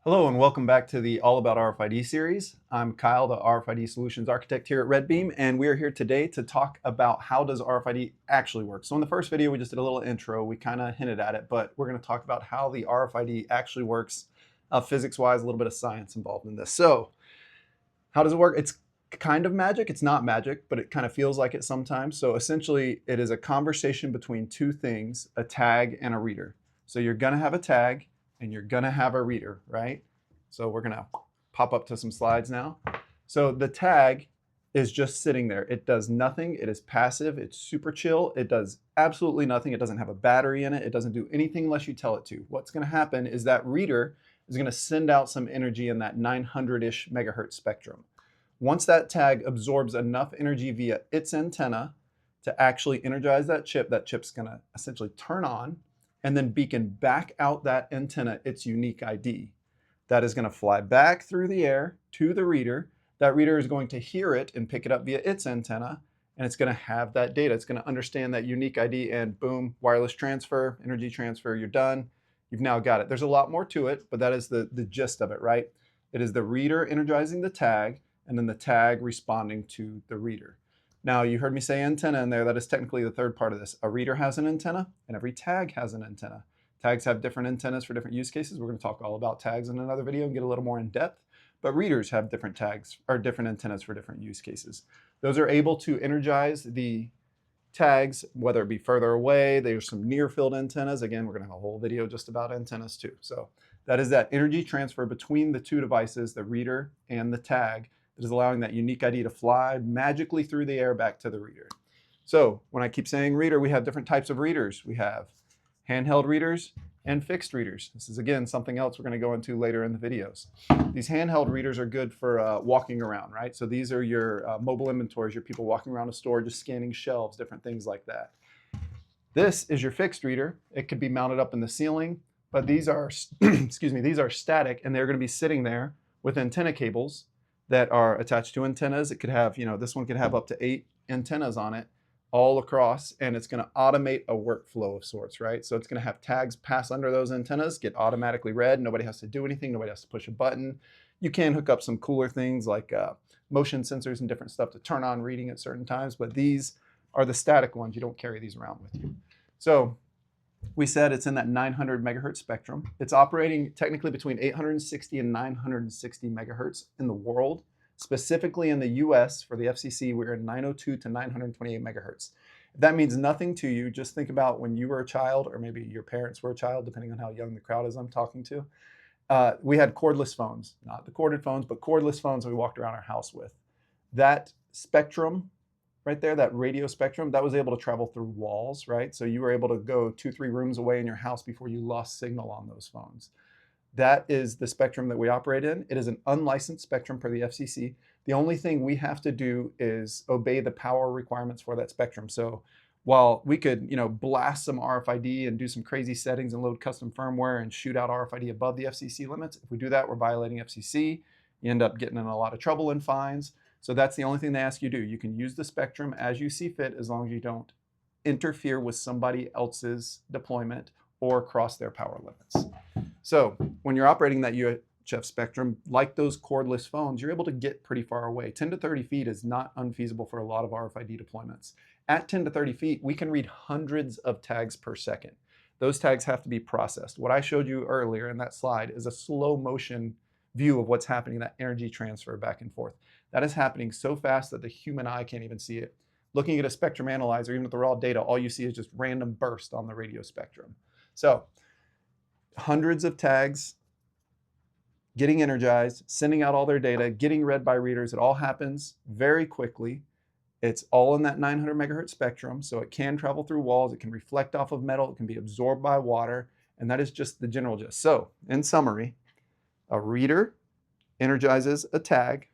Hello and welcome back to the All About RFID series. I'm Kyle, the RFID Solutions Architect here at RedBeam, and we are here today to talk about how does RFID actually work. So in the first video, we just did a little intro. We kind of hinted at it, but we're going to talk about how the RFID actually works physics-wise, a little bit of science involved in this. So how does it work? It's kind of magic. It's not magic, but it kind of feels like it sometimes. So essentially, it is a conversation between two things, a tag and a reader. So you're going to have a tag, and you're gonna have a reader, right? So we're gonna pop up to some slides now. So the tag is just sitting there. It does nothing. It is passive. It's super chill. It does absolutely nothing. It doesn't have a battery in it. It doesn't do anything unless you tell it to. What's gonna happen is that reader is gonna send out some energy in that 900-ish megahertz spectrum. Once that tag absorbs enough energy via its antenna to actually energize that chip's gonna essentially turn on and then beacon back out that antenna its unique ID. That is going to fly back through the air to the reader. That reader is going to hear it and pick it up via its antenna, and it's going to have that data. It's going to understand that unique ID, and boom, wireless transfer, energy transfer, you're done. You've now got it. There's a lot more to it, but that is the gist of it, right? It is the reader energizing the tag, and then the tag responding to the reader. Now, you heard me say antenna in there. That is technically the third part of this. A reader has an antenna, and every tag has an antenna. Tags have different antennas for different use cases. We're going to talk all about tags in another video and get a little more in depth. But readers have different tags or different antennas for different use cases. Those are able to energize the tags, whether it be further away. There's some near-field antennas. Again, we're going to have a whole video just about antennas too. So that is that energy transfer between the two devices, the reader and the tag, that is allowing that unique ID to fly magically through the air back to the reader. So when I keep saying reader, we have different types of readers. We have handheld readers and fixed readers. This is, again, something else we're going to go into later in the videos. These handheld readers are good for walking around, right? So these are your mobile inventories, your people walking around a store, just scanning shelves, different things like that. This is your fixed reader. It could be mounted up in the ceiling, but these are, excuse me, these are static, and they're going to be sitting there with antenna cables that are attached to antennas. It could have, this one could have up to 8 antennas on it all across, and it's going to automate a workflow of sorts, right? So it's going to have tags pass under those antennas, get automatically read. Nobody has to do anything. Nobody has to push a button. You can hook up some cooler things like motion sensors and different stuff to turn on reading at certain times, but these are the static ones. You don't carry these around with you. So we said it's in that 900 megahertz spectrum. It's operating technically between 860 and 960 megahertz in the world. Specifically in the US for the FCC, we're in 902 to 928 megahertz. If that means nothing to you, just think about when you were a child, or maybe your parents were a child, depending on how young the crowd is I'm talking to. We had cordless phones, not the corded phones, but cordless phones that we walked around our house with. That spectrum right there, that radio spectrum, that was able to travel through walls, right? So you were able to go 2-3 rooms away in your house before you lost signal on those phones. That is the spectrum that we operate in. It is an unlicensed spectrum per the FCC. The only thing we have to do is obey the power requirements for that spectrum. So while we could, blast some RFID and do some crazy settings and load custom firmware and shoot out RFID above the FCC limits, if we do that, we're violating FCC. You end up getting in a lot of trouble and fines. So that's the only thing they ask you to do. You can use the spectrum as you see fit, as long as you don't interfere with somebody else's deployment or cross their power limits. So when you're operating that UHF spectrum, like those cordless phones, you're able to get pretty far away. 10 to 30 feet is not unfeasible for a lot of RFID deployments. At 10 to 30 feet, we can read hundreds of tags per second. Those tags have to be processed. What I showed you earlier in that slide is a slow motion view of what's happening, that energy transfer back and forth. That is happening so fast that the human eye can't even see it. Looking at a spectrum analyzer, even with the raw data, all you see is just random burst on the radio spectrum. So hundreds of tags getting energized, sending out all their data, getting read by readers. It all happens very quickly. It's all in that 900 megahertz spectrum, so it can travel through walls. It can reflect off of metal. It can be absorbed by water, and that is just the general gist. So in summary, a reader energizes a tag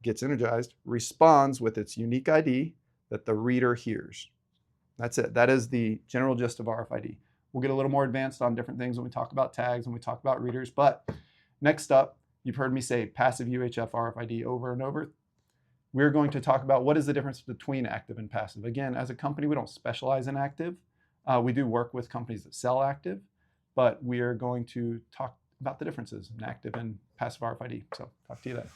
gets energized, responds with its unique ID that the reader hears. That's it. That is the general gist of RFID. We'll get a little more advanced on different things when we talk about tags and we talk about readers. But next up, you've heard me say passive UHF RFID over and over. We're going to talk about what is the difference between active and passive. Again, as a company, we don't specialize in active. We do work with companies that sell active, but we are going to talk about the differences in active and passive RFID. So talk to you then.